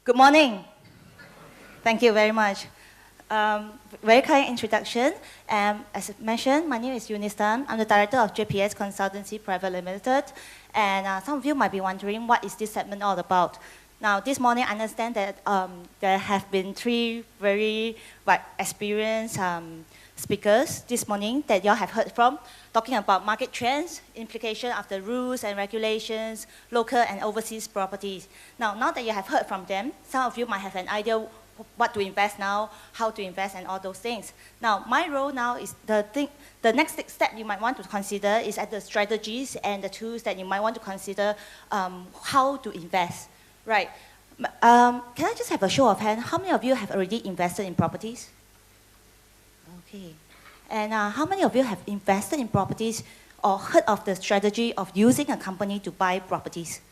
Good morning. Thank you very much. Very kind introduction. As mentioned, my name is Eunice Tan. I'm the director of JPS Consultancy Private Limited. And some of you might be wondering, what is this segment all about? Now, this morning, I understand that there have been three very experienced speakers this morning that you all have heard from, talking about market trends, implication of the rules and regulations, local and overseas properties. Now that you have heard from them, some of you might have an idea what to invest now, how to invest, and all those things. Now, my role now is the next step you might want to consider is at the strategies and the tools that you might want to consider how to invest, right? Can I just have a show of hands? How many of you have already invested in properties? Okay. And how many of you have invested in properties or heard of the strategy of using a company to buy properties?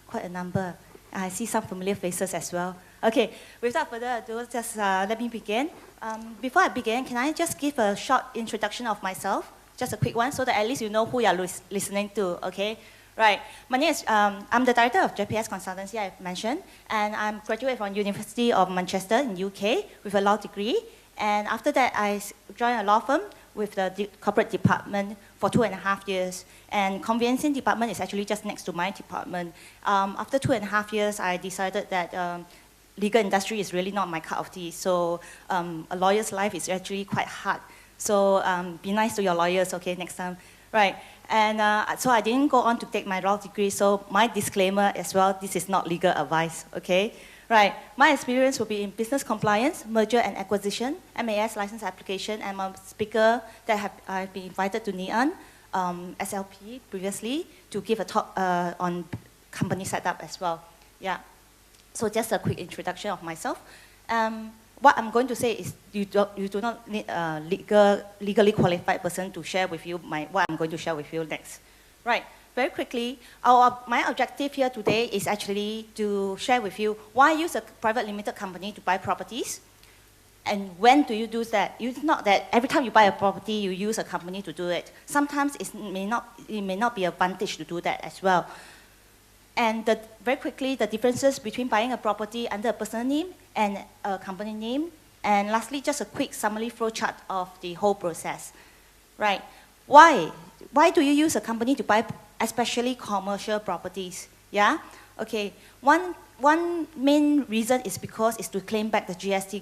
Quite a number. I see some familiar faces as well. Okay, without further ado, just let me begin. Before I begin, can I just give a short introduction of myself? Just a quick one, so that at least you know who you are listening to, okay? Right, my name is, I'm the director of JPS Consultancy, I've mentioned, and I'm graduate from University of Manchester in UK with a law degree. And after that, I joined a law firm with the corporate department for 2.5 years. And conveyancing department is actually just next to my department. After 2.5 years, I decided that legal industry is really not my cup of tea. So a lawyer's life is actually quite hard. So be nice to your lawyers, okay, next time. Right, and so I didn't go on to take my law degree. So my disclaimer as well, this is not legal advice, okay? Right, my experience will be in business compliance, merger and acquisition, MAS license application, and I'm a speaker that I've been invited to NEON, SLP previously, to give a talk on company setup as well. Yeah, so just a quick introduction of myself. What I'm going to say is you do not need a legally qualified person to share with you what I'm going to share with you next. Right. Very quickly, my objective here today is actually to share with you why use a private limited company to buy properties, and when do you do that. It's not that every time you buy a property, you use a company to do it. Sometimes it may not be an advantage to do that as well. And very quickly, the differences between buying a property under a personal name and a company name. And lastly, just a quick summary flowchart of the whole process. Right? Why? Why do you use a company to buy especially commercial properties? Yeah? Okay, one main reason is because it's to claim back the GST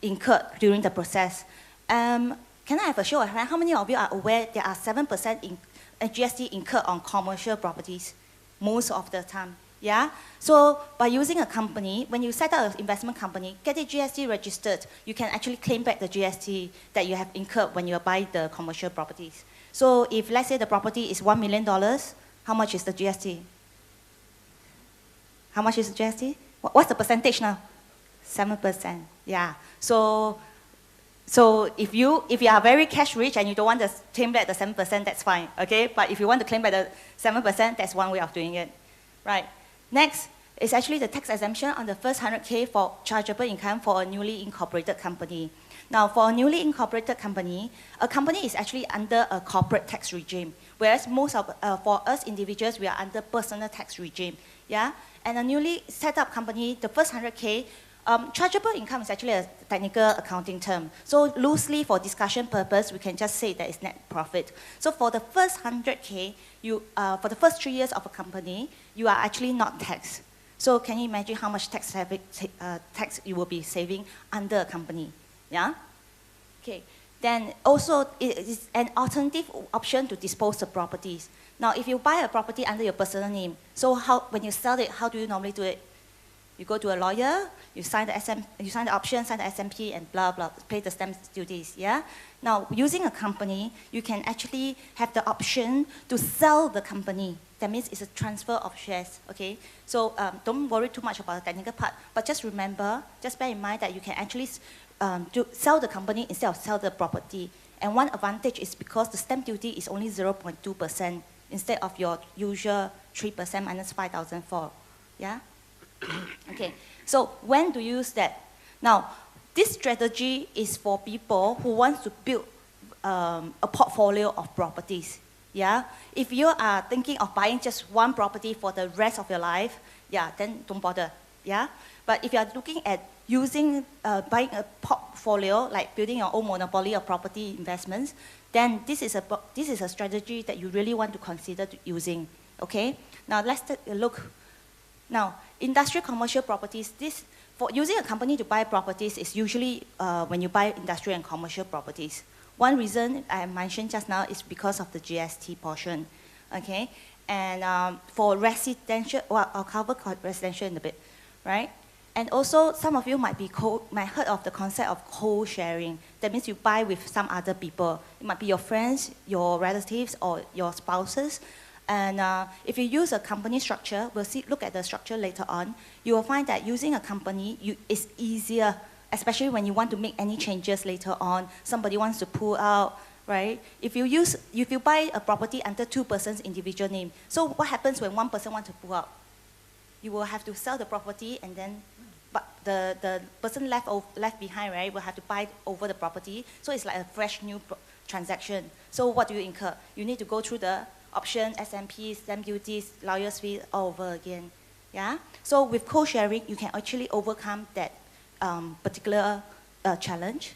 incurred during the process. Can I have a show of hands? How many of you are aware there are 7% GST incurred on commercial properties most of the time? Yeah? So by using a company, when you set up an investment company, get it GST registered, you can actually claim back the GST that you have incurred when you buy the commercial properties. So if, let's say, the property is $1 million, how much is the GST? How much is the GST? What's the percentage now? 7%, yeah. So if you are very cash rich and you don't want to claim back the 7%, that's fine, okay? But if you want to claim back the 7%, that's one way of doing it, right? Next is actually the tax exemption on the first 100K for chargeable income for a newly incorporated company. Now, for a newly incorporated company, a company is actually under a corporate tax regime, whereas for us individuals, we are under personal tax regime, yeah? And a newly set up company, the first 100K, chargeable income is actually a technical accounting term. So loosely, for discussion purpose, we can just say that it's net profit. So for the first 100K, for the first 3 years of a company, you are actually not taxed. So can you imagine how much tax you will be saving under a company? Yeah? Okay. Then also, it is an alternative option to dispose of properties. Now, if you buy a property under your personal name, so when you sell it, how do you normally do it? You go to a lawyer, you sign the option, sign the SMP, and blah, blah, pay the stamp duties, yeah? Now, using a company, you can actually have the option to sell the company. That means it's a transfer of shares, okay? So don't worry too much about the technical part, but just remember, just bear in mind that you can actually sell the company instead of sell the property. And one advantage is because the stamp duty is only 0.2% instead of your usual 3% minus 5,004, yeah? Okay, so when to use that? Now, this strategy is for people who want to build a portfolio of properties. Yeah, if you are thinking of buying just one property for the rest of your life, yeah, then don't bother. Yeah, but if you are looking at using buying a portfolio, like building your own monopoly of property investments, then this is a strategy that you really want to consider using. Okay, now let's take a look. Now, industrial commercial properties. For using a company to buy properties is usually when you buy industrial and commercial properties. One reason I mentioned just now is because of the GST portion, okay? And for residential, well, I'll cover residential in a bit, right? And also, some of you might heard of the concept of co-sharing. That means you buy with some other people. It might be your friends, your relatives, or your spouses. And if you use a company structure, look at the structure later on, you will find that using a company is easier, especially when you want to make any changes later on. Somebody wants to pull out, right? If you buy a property under two persons' individual name, so what happens when one person wants to pull out? You will have to sell the property, and then but the person left behind, right, will have to buy over the property. So it's like a fresh new transaction. So what do you incur? You need to go through the option, SMP, stamp duties, lawyer's fees all over again. Yeah? So with co-sharing, you can actually overcome that particular challenge.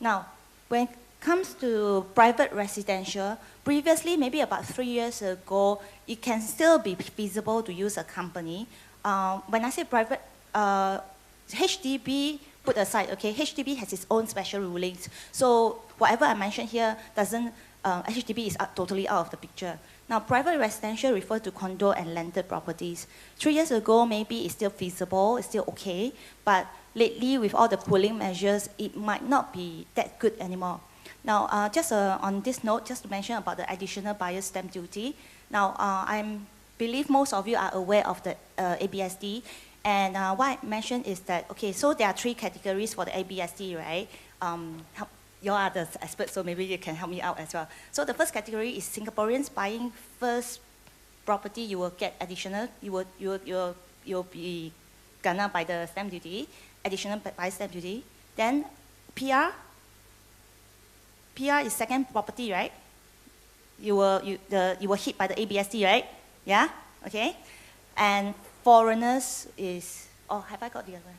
Now, when it comes to private residential, previously, maybe about 3 years ago, it can still be feasible to use a company. When I say private, HDB put aside, okay, HDB has its own special rulings. So whatever I mentioned here doesn't, HDB is totally out of the picture. Now, private residential refers to condo and landed properties. 3 years ago, maybe it's still feasible, it's still okay, but lately with all the pooling measures, it might not be that good anymore. Now, just on this note, just to mention about the additional buyer's stamp duty. Now, I believe most of you are aware of the ABSD, and what I mentioned is that, okay, so there are 3 categories for the ABSD, right? You are the experts, so maybe you can help me out as well. So the first category is Singaporeans buying first property. You will get additional. You'll be gonna by the stamp duty, additional by stamp duty. Then PR is second property, right? You will hit by the ABSD, right? Yeah. Okay. And foreigners is. Oh, have I got the other one?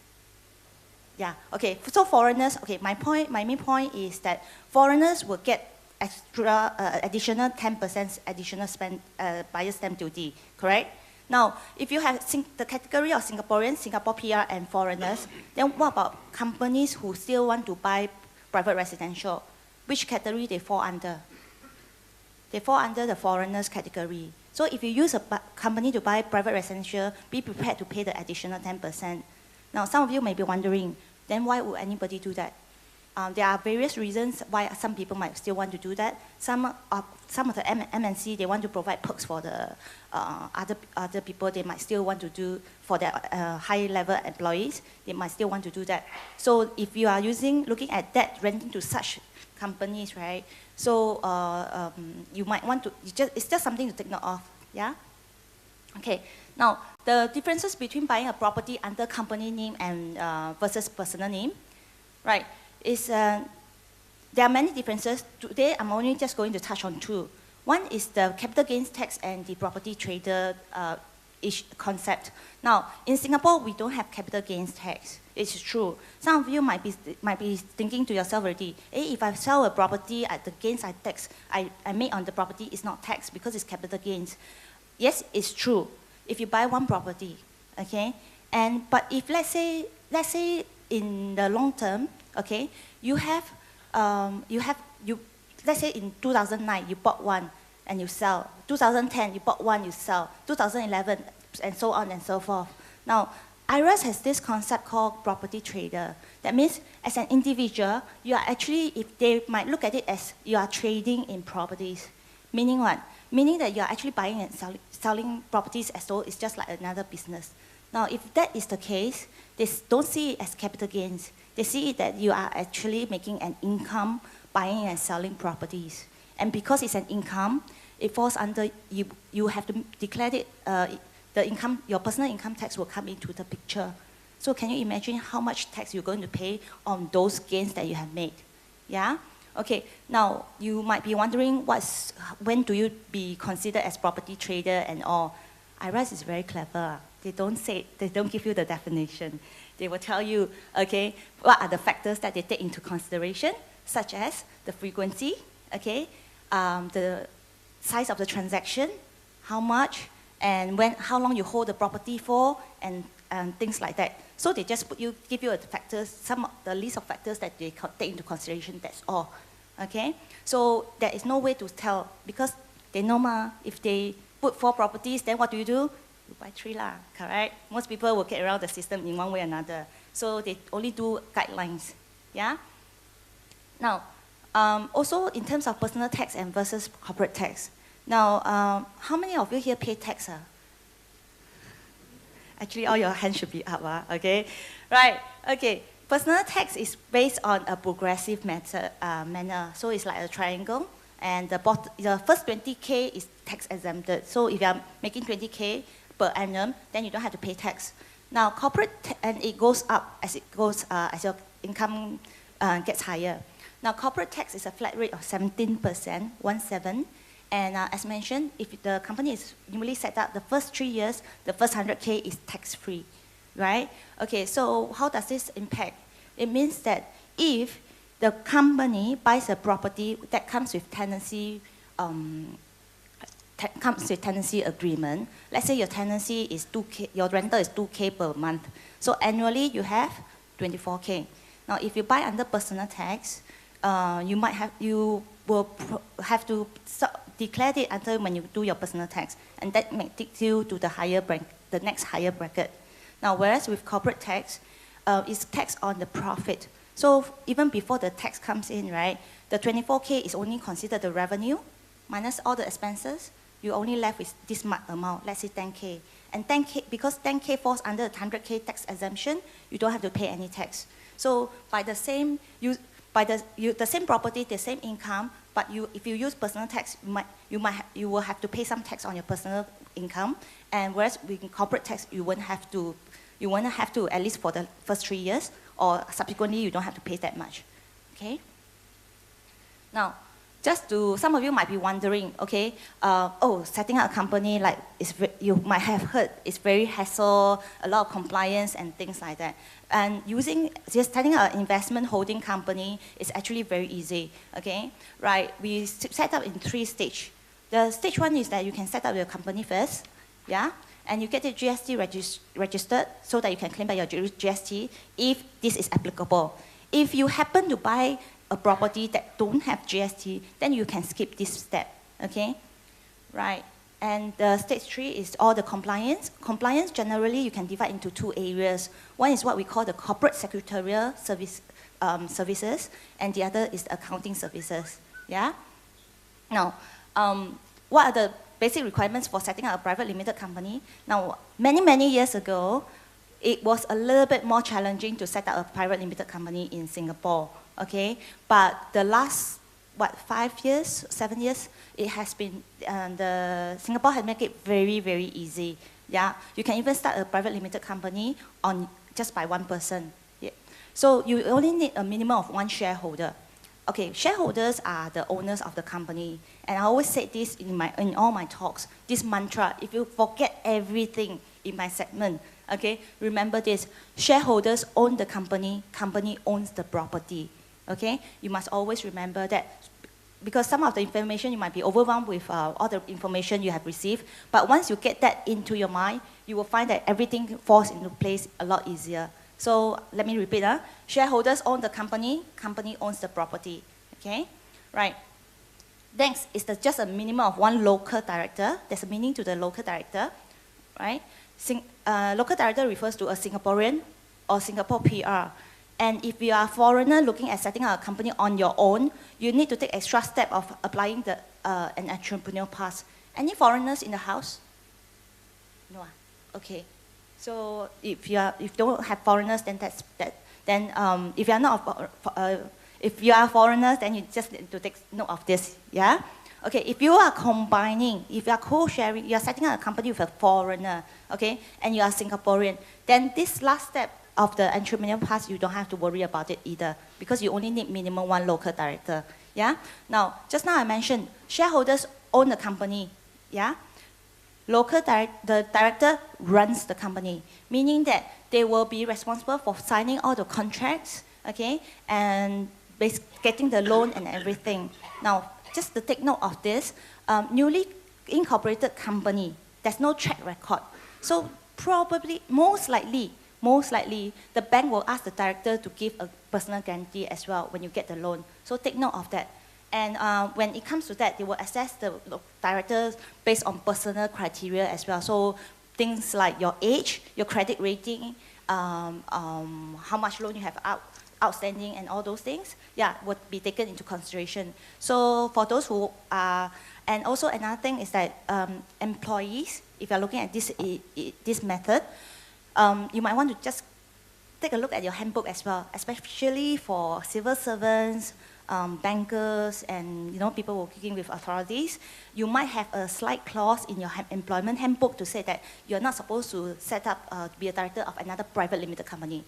Yeah, okay, so foreigners, okay, my main point is that foreigners will get extra, additional 10% additional buyer's stamp duty, correct? Now, if you have the category of Singaporeans, Singapore PR and foreigners, then what about companies who still want to buy private residential? Which category they fall under? They fall under the foreigners category. So if you use a company to buy private residential, be prepared to pay the additional 10%. Now, some of you may be wondering, then why would anybody do that? There are various reasons why some people might still want to do that. Some of the MNC, they want to provide perks for the other people. They might still want to do for their high-level employees. They might still want to do that. So if you are looking at that, renting to such companies, right? So you might want to, it's just something to take note of, yeah? Okay, now the differences between buying a property under company name and versus personal name, right, is there are many differences. Today I'm only just going to touch on 2. One is the capital gains tax and the property trader concept. Now, in Singapore, we don't have capital gains tax. It's true. Some of you might be thinking to yourself already, hey, if I sell a property, the gains I made on the property is not taxed because it's capital gains. Yes, it's true. If you buy one property, okay, but if let's say in the long term, okay, let's say in 2009 you bought one and you sell. 2010 you bought one, you sell. 2011 and so on and so forth. Now, IRAS has this concept called property trader. That means as an individual, you are actually, if they might look at it as you are trading in properties. Meaning what? Meaning that you are actually buying and selling properties as though it's just like another business. Now, if that is the case, they don't see it as capital gains. They see it that you are actually making an income buying and selling properties. And because it's an income, it falls under, you have to declare it, the income, your personal income tax will come into the picture. So can you imagine how much tax you're going to pay on those gains that you have made? Yeah? Okay, now you might be wondering when do you be considered as property trader and all. IRAS is very clever. They don't give you the definition. They will tell you, okay, what are the factors that they take into consideration, such as the frequency, okay, the size of the transaction, how much, and how long you hold the property for, and things like that. So they just give you the list of factors that they take into consideration, that's all, okay? So there is no way to tell, because they know if they put 4 properties, then what do? You buy 3 lah, correct? Most people will get around the system in one way or another. So they only do guidelines, yeah? Now, also in terms of personal tax and versus corporate tax. Now, how many of you here pay tax? Actually, all your hands should be up, okay? Right, okay. Personal tax is based on a progressive manner. So it's like a triangle, and the first 20K is tax exempted. So if you're making 20K per annum, then you don't have to pay tax. Now, corporate, and it goes up as your income gets higher. Now, corporate tax is a flat rate of 17%, 17. And as mentioned, if the company is newly set up, the first 3 years, the first 100K is tax-free, right? Okay, so how does this impact? It means that if the company buys a property that comes with tenancy, agreement, let's say your tenancy is 2K, your rental is 2K per month. So annually you have 24K. Now, if you buy under personal tax, you will have to declare it until when you do your personal tax, and that may take you to the next higher bracket. Now, whereas with corporate tax, it's tax on the profit. So even before the tax comes in, right, the 24K is only considered the revenue minus all the expenses. You're only left with this amount, let's say 10K. And 10K, because 10K falls under the 100K tax exemption, you don't have to pay any tax. So by the same property, the same income, but if you use personal tax, you will have to pay some tax on your personal income, and whereas with corporate tax, you won't have to at least for the first 3 years, or subsequently you don't have to pay that much. Okay. Now, some of you might be wondering, okay, setting up a company, like you might have heard, it's very hassle, a lot of compliance and things like that. And just setting up an investment holding company is actually very easy, okay? Right, we set up in 3 stages. The stage 1 is that you can set up your company first, yeah? And you get the GST registered so that you can claim back your GST if this is applicable. If you happen to buy a property that don't have GST, then you can skip this step, okay? Right, and the stage 3 is all the compliance. Compliance, generally, you can divide into 2 areas. One is what we call the corporate secretarial services, and the other is the accounting services, yeah? Now, what are the basic requirements for setting up a private limited company? Now, many years ago, it was a little bit more challenging to set up a private limited company in Singapore, okay? But the last, 5 years, 7 years, it has been, Singapore has made it very, very easy, yeah? You can even start a private limited company just by 1 person, yeah? So you only need a minimum of 1 shareholder. Okay, shareholders are the owners of the company, and I always say this in all my talks, this mantra, if you forget everything in my segment, okay, remember this, shareholders own the company, company owns the property, okay? You must always remember that, because some of the information you might be overwhelmed with all the information you have received, but once you get that into your mind, you will find that everything falls into place a lot easier. So let me repeat, shareholders own the company, company owns the property, okay? Right. Next is just a minimum of 1 local director. There's a meaning to the local director, right? Local director refers to a Singaporean or Singapore PR. And if you are a foreigner looking at setting up a company on your own, you need to take extra step of applying an entrepreneurial pass. Any foreigners in the house? No. Okay. So if you don't have foreigners, then if you are not if you are foreigners, then you just need to take note of this. Yeah. Okay. If you are combining, if you are co-sharing, you are setting up a company with a foreigner, okay, and you are Singaporean, then this last step of the entrepreneurial pass, you don't have to worry about it either, because you only need minimum 1 local director. Yeah. Now, just now I mentioned shareholders own the company. Yeah. The director runs the company, meaning that they will be responsible for signing all the contracts, okay, and getting the loan and everything. Now, just to take note of this, newly incorporated company, there's no track record. So probably, most likely, the bank will ask the director to give a personal guarantee as well when you get the loan. So take note of that. And when it comes to that, they will assess the directors based on personal criteria as well. So things like your age, your credit rating, how much loan you have outstanding, and all those things, yeah, would be taken into consideration. So for those who are, and also another thing is that employees, if you're looking at this method, you might want to just take a look at your handbook as well, especially for civil servants, bankers, and people working with authorities. You might have a slight clause in your employment handbook to say that you're not supposed to set up to be a director of another private limited company.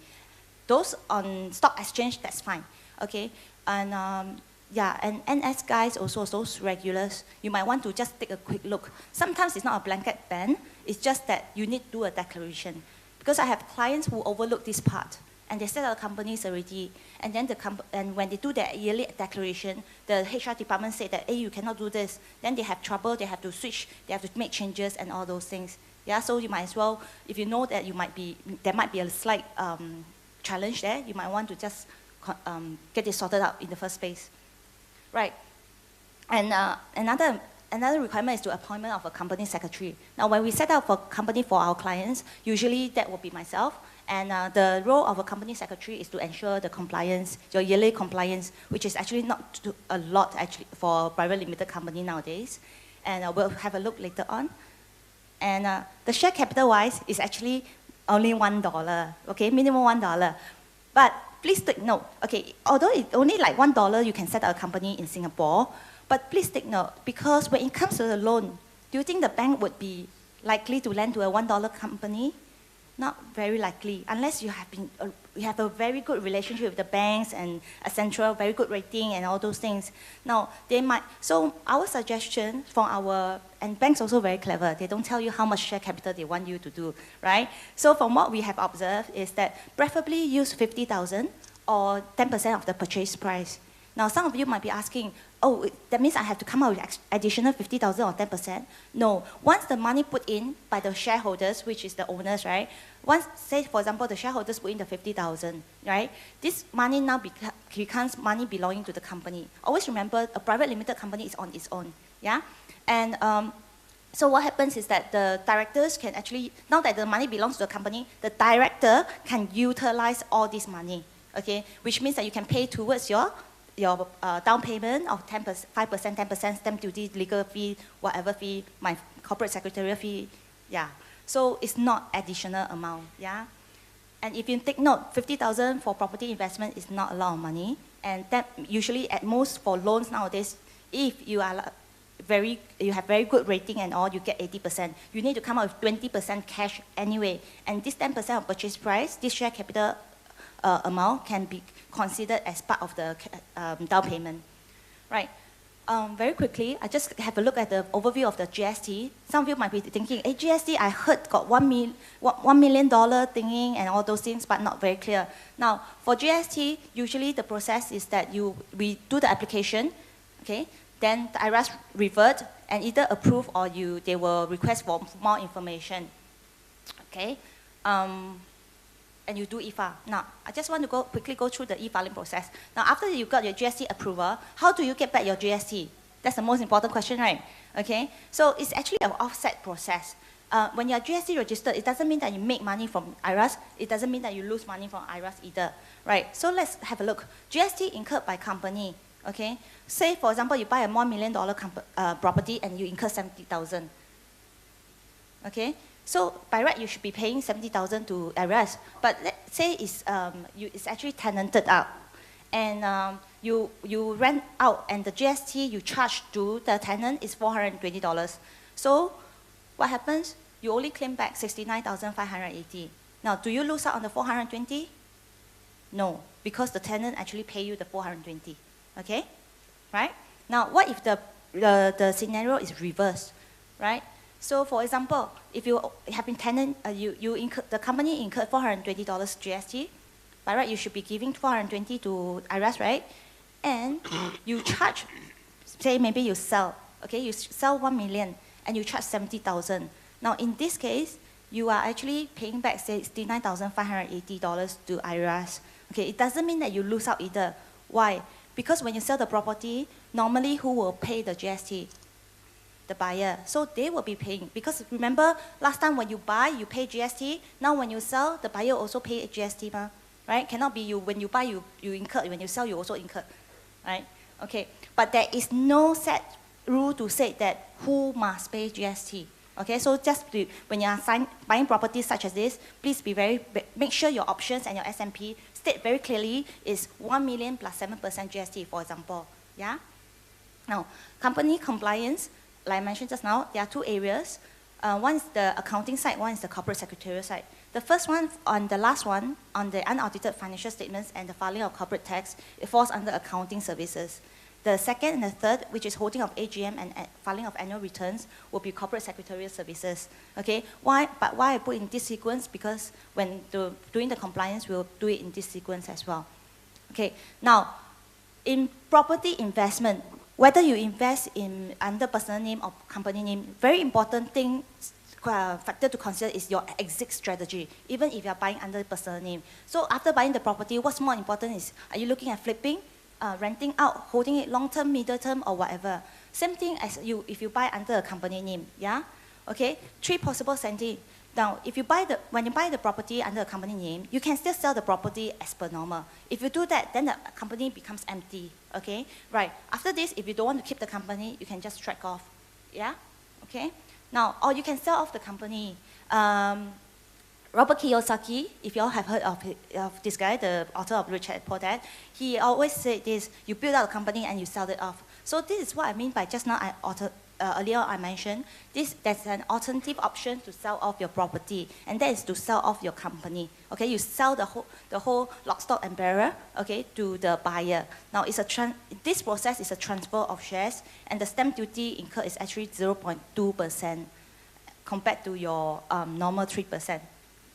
Those on stock exchange, that's fine, okay? And yeah, and NS guys also, those regulars, you might want to just take a quick look. Sometimes it's not a blanket ban, it's just that you need to do a declaration. Because I have clients who overlook this part, and they set up companies already, and then and when they do their yearly declaration, the HR department said that, hey, you cannot do this. Then they have trouble, they have to switch, they have to make changes and all those things. Yeah, so you might as well, if you know that there might be a slight challenge there, you might want to just get it sorted out in the first place. Right, and another requirement is the appointment of a company secretary. Now, when we set up a company for our clients, usually that will be myself, and the role of a company secretary is to ensure the compliance, your yearly compliance, which is actually not a lot actually for a private limited company nowadays, and we'll have a look later on. And the share capital-wise is actually only $1, okay, minimum $1. But please take note, okay, although it's only like $1 you can set up a company in Singapore, but please take note, because when it comes to the loan, do you think the bank would be likely to lend to a $1 company? Not very likely, unless you have a very good relationship with the banks and a central, very good rating and all those things. Now, they might, so our suggestion and banks also very clever, they don't tell you how much share capital they want you to do, right? So from what we have observed is that preferably use 50,000 or 10% of the purchase price. Now, some of you might be asking, oh, that means I have to come up with additional 50,000 or 10%? No. Once the money put in by the shareholders, which is the owners, right? Once, say, for example, the shareholders put in the 50,000, right? This money now becomes money belonging to the company. Always remember, a private limited company is on its own, yeah? And so what happens is that the directors can actually, now that the money belongs to the company, the director can utilize all this money, okay? Which means that you can pay towards your down payment of 10%, 5%, 10%, stamp duty, legal fee, whatever fee, my corporate secretarial fee, yeah. So it's not additional amount, yeah. And if you take note, 50,000 for property investment is not a lot of money, and that usually at most for loans nowadays, if you have very good rating and all, you get 80%. You need to come up with 20% cash anyway, and this 10% of purchase price, this share capital amount can be considered as part of the down payment. Right. Very quickly, I just have a look at the overview of the GST. Some of you might be thinking, hey, GST, I heard got $1 million thingy and all those things, but not very clear. Now, for GST, usually the process is that we do the application, okay, then the IRAS revert and either approve or they will request for more information, okay. And you do e-file. Now, I just want to quickly go through the e-filing process. Now, after you got your GST approval, how do you get back your GST? That's the most important question, right? Okay, so it's actually an offset process. When you're GST registered, it doesn't mean that you make money from IRAS. It doesn't mean that you lose money from IRAS either, right? So let's have a look. GST incurred by company, okay? Say, for example, you buy a $1 million property and you incur 70,000, okay? So by right, you should be paying 70,000 to IRAS. But let's say it's actually tenanted out, and you rent out, and the GST you charge to the tenant is $420. So what happens? You only claim back 69,580. Now, do you lose out on the 420? No, because the tenant actually pay you the 420. Okay, right? Now, what if the scenario is reversed, right? So, for example, if you have been tenant, the company incurred $420 GST, by right, you should be giving $420 to IRAS, right? And you charge, say maybe you sell, okay, you sell 1 million and you charge 70,000. Now, in this case, you are actually paying back $69,580 to IRAS. Okay, it doesn't mean that you lose out either. Why? Because when you sell the property, normally who will pay the GST? The buyer. So they will be paying. Because remember, last time when you buy, you pay GST. Now when you sell, the buyer also pay GST, right? Cannot be you, when you buy, you incur. When you sell, you also incur, right? Okay, but there is no set rule to say that who must pay GST. Okay, so just when you are buying properties such as this, please make sure your options and your S&P state very clearly is 1 million plus 7% GST, for example. Yeah. Now, company compliance, like I mentioned just now, there are two areas. One is the accounting side, one is the corporate secretarial side. The first one, on the last one, on the unaudited financial statements and the filing of corporate tax, it falls under accounting services. The second and the third, which is holding of AGM and filing of annual returns, will be corporate secretarial services. Okay, why I put in this sequence? Because when doing the compliance, we'll do it in this sequence as well. Okay, now, in property investment, whether you invest in under personal name or company name, very important factor to consider is your exit strategy, even if you're buying under personal name. So after buying the property, what's more important is, are you looking at flipping, renting out, holding it long-term, middle-term, or whatever? Same thing as if you buy under a company name, yeah? Okay, 3 possible scenarios. Now, when you buy the property under a company name, you can still sell the property as per normal. If you do that, then the company becomes empty, okay? Right, after this, if you don't want to keep the company, you can just track off, yeah? Okay? Now, or you can sell off the company. Robert Kiyosaki, if you all have heard of this guy, the author of Rich Dad Poor Dad, he always said this: you build out a company and you sell it off. So this is what I mean by just now. Earlier I mentioned there's an alternative option to sell off your property, and that is to sell off your company. Okay, you sell the whole lock, stock, and barrel, okay, to the buyer. Now this process is a transfer of shares, and the stamp duty incurred is actually 0.2% compared to your normal 3%.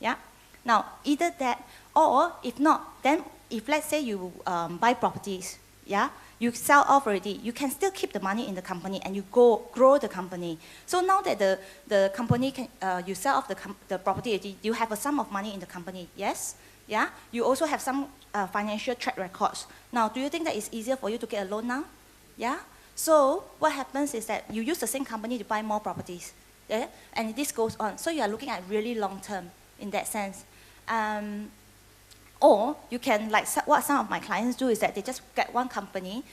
Yeah. Now, either that, or if not, then if let's say you buy properties, yeah, you sell off already, you can still keep the money in the company and you grow the company. So now that the company you sell off the property already, you have a sum of money in the company, yes, yeah. You also have some financial track records. Now, do you think that it's easier for you to get a loan now? Yeah. So what happens is that you use the same company to buy more properties, yeah, and this goes on. So you are looking at really long term in that sense. Or you can, like what some of my clients do, is that they just get one company,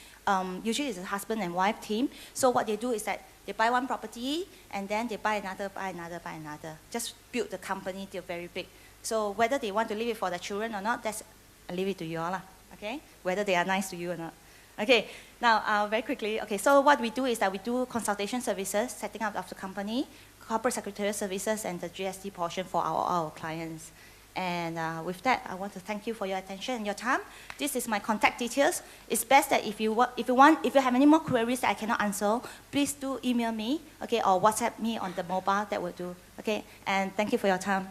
usually it's a husband and wife team. So what they do is that they buy one property and then they buy another, just build the company till very big. So whether they want to leave it for their children or not, I leave it to you all, okay? Whether they are nice to you or not. Okay, now very quickly, okay, so what we do is that we do consultation services, setting up of the company, corporate secretarial services, and the GST portion for our clients. And with that, I want to thank you for your attention and your time. This is my contact details. It's best that if you have any more queries that I cannot answer, please do email me, okay, or WhatsApp me on the mobile. That will do. Okay, and thank you for your time.